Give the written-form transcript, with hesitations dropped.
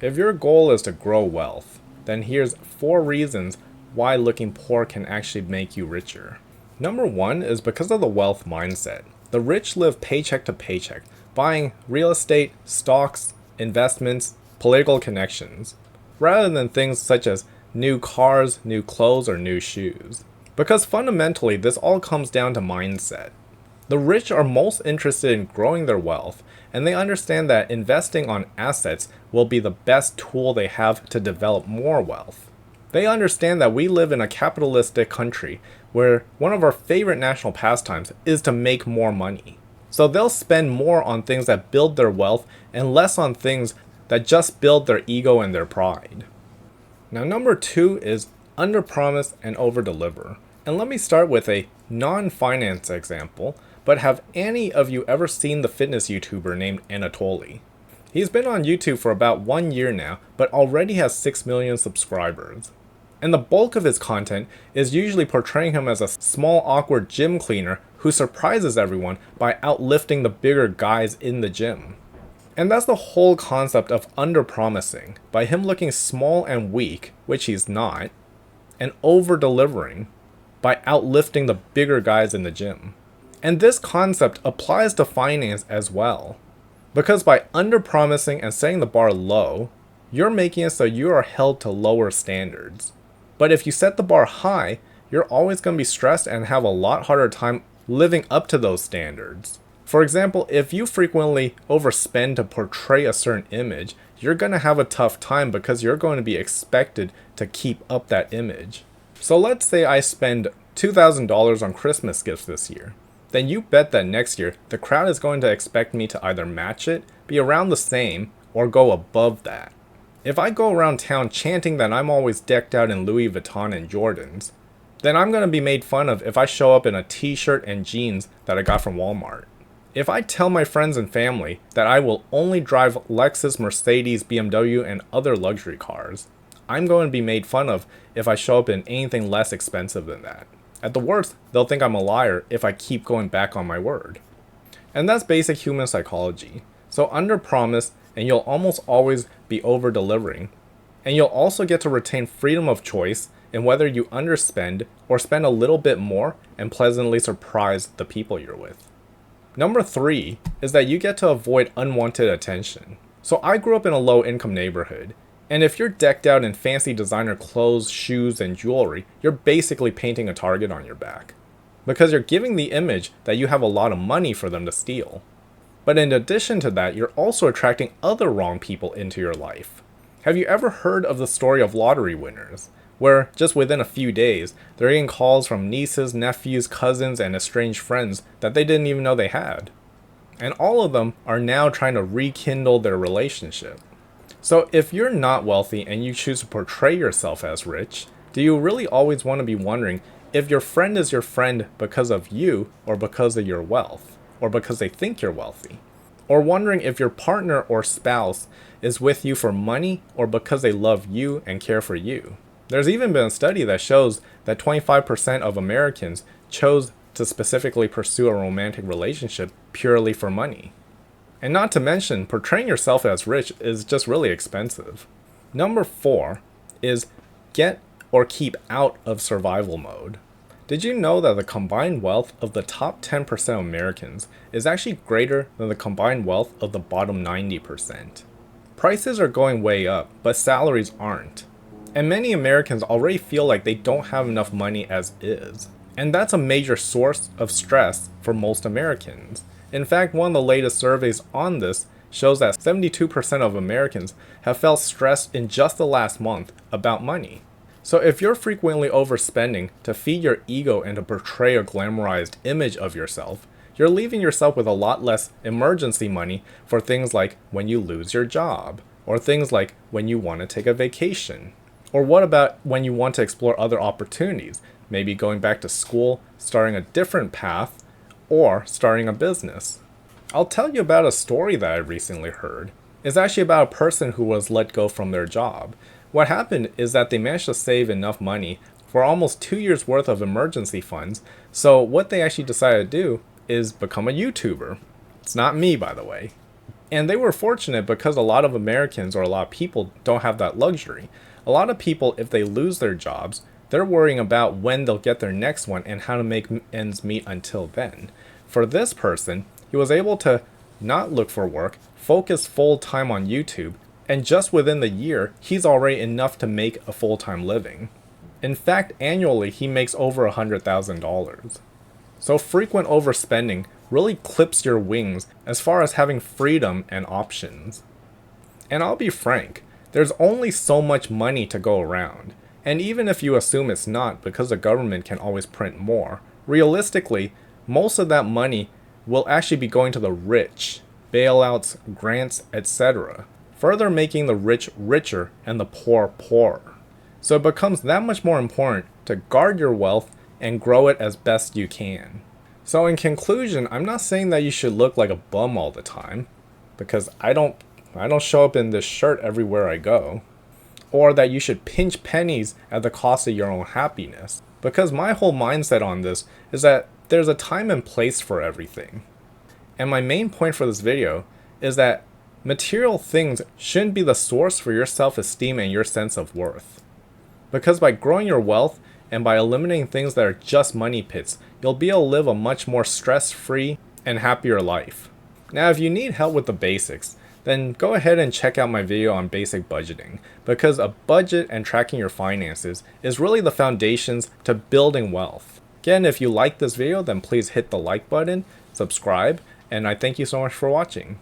If your goal is to grow wealth, then here's 4 reasons why looking poor can actually make you richer. Number 1 is because of the wealth mindset. The rich live paycheck to paycheck, buying real estate, stocks, investments, political connections, rather than things such as new cars, new clothes, or new shoes. Because fundamentally, this all comes down to mindset. The rich are most interested in growing their wealth, and they understand that investing on assets will be the best tool they have to develop more wealth. They understand that we live in a capitalistic country where one of our favorite national pastimes is to make more money. So they'll spend more on things that build their wealth and less on things that just build their ego and their pride. Now, number 2 is underpromise and overdeliver. And let me start with a non-finance example, but have any of you ever seen the fitness YouTuber named Anatoly? He's been on YouTube for about 1 year now, but already has 6 million subscribers. And the bulk of his content is usually portraying him as a small, awkward gym cleaner who surprises everyone by outlifting the bigger guys in the gym. And that's the whole concept of underpromising, by him looking small and weak, which he's not, and over-delivering by outlifting the bigger guys in the gym. And this concept applies to finance as well. Because by underpromising and setting the bar low, you're making it so you are held to lower standards. But if you set the bar high, you're always going to be stressed and have a lot harder time living up to those standards. For example, if you frequently overspend to portray a certain image, you're going to have a tough time because you're going to be expected to keep up that image. So let's say I spend $2,000 on Christmas gifts this year. Then you bet that next year, the crowd is going to expect me to either match it, be around the same, or go above that. If I go around town chanting that I'm always decked out in Louis Vuitton and Jordans, then I'm going to be made fun of if I show up in a t-shirt and jeans that I got from Walmart. If I tell my friends and family that I will only drive Lexus, Mercedes, BMW, and other luxury cars, I'm going to be made fun of if I show up in anything less expensive than that. At the worst, they'll think I'm a liar if I keep going back on my word. And that's basic human psychology. So underpromise, and you'll almost always be over-delivering. And you'll also get to retain freedom of choice in whether you underspend or spend a little bit more and pleasantly surprise the people you're with. Number 3 is that you get to avoid unwanted attention. So I grew up in a low-income neighborhood, and if you're decked out in fancy designer clothes, shoes, and jewelry, you're basically painting a target on your back. Because you're giving the image that you have a lot of money for them to steal. But in addition to that, you're also attracting other wrong people into your life. Have you ever heard of the story of lottery winners, where just within a few days, they're getting calls from nieces, nephews, cousins, and estranged friends that they didn't even know they had? And all of them are now trying to rekindle their relationship. So if you're not wealthy and you choose to portray yourself as rich, do you really always want to be wondering if your friend is your friend because of you or because of your wealth, or because they think you're wealthy? Or wondering if your partner or spouse is with you for money or because they love you and care for you? There's even been a study that shows that 25% of Americans chose to specifically pursue a romantic relationship purely for money. And not to mention, portraying yourself as rich is just really expensive. Number 4 is get or keep out of survival mode. Did you know that the combined wealth of the top 10% of Americans is actually greater than the combined wealth of the bottom 90%? Prices are going way up, but salaries aren't. And many Americans already feel like they don't have enough money as is. And that's a major source of stress for most Americans. In fact, one of the latest surveys on this shows that 72% of Americans have felt stressed in just the last month about money. So if you're frequently overspending to feed your ego and to portray a glamorized image of yourself, you're leaving yourself with a lot less emergency money for things like when you lose your job, or things like when you want to take a vacation. Or what about when you want to explore other opportunities, maybe going back to school, starting a different path, or starting a business? I'll tell you about a story that I recently heard. It's actually about a person who was let go from their job. What happened is that they managed to save enough money for almost 2 years worth of emergency funds, so what they actually decided to do is become a YouTuber. It's not me, by the way. And they were fortunate because a lot of Americans or a lot of people don't have that luxury. A lot of people, if they lose their jobs, they're worrying about when they'll get their next one and how to make ends meet until then. For this person, he was able to not look for work, focus full time on YouTube, and just within the year, he's already enough to make a full-time living. In fact, annually, he makes over $100,000. So frequent overspending really clips your wings as far as having freedom and options. And I'll be frank, there's only so much money to go around. And even if you assume it's not because the government can always print more, realistically, most of that money will actually be going to the rich, bailouts, grants, etc., further making the rich richer and the poor poorer. So it becomes that much more important to guard your wealth and grow it as best you can. So in conclusion, I'm not saying that you should look like a bum all the time, because I don't show up in this shirt everywhere I go, or that you should pinch pennies at the cost of your own happiness, because my whole mindset on this is that there's a time and place for everything. And my main point for this video is that material things shouldn't be the source for your self-esteem and your sense of worth. Because by growing your wealth and by eliminating things that are just money pits, you'll be able to live a much more stress-free and happier life. Now, if you need help with the basics, then go ahead and check out my video on basic budgeting, because a budget and tracking your finances is really the foundations to building wealth. Again, if you like this video, then please hit the like button, subscribe, and I thank you so much for watching.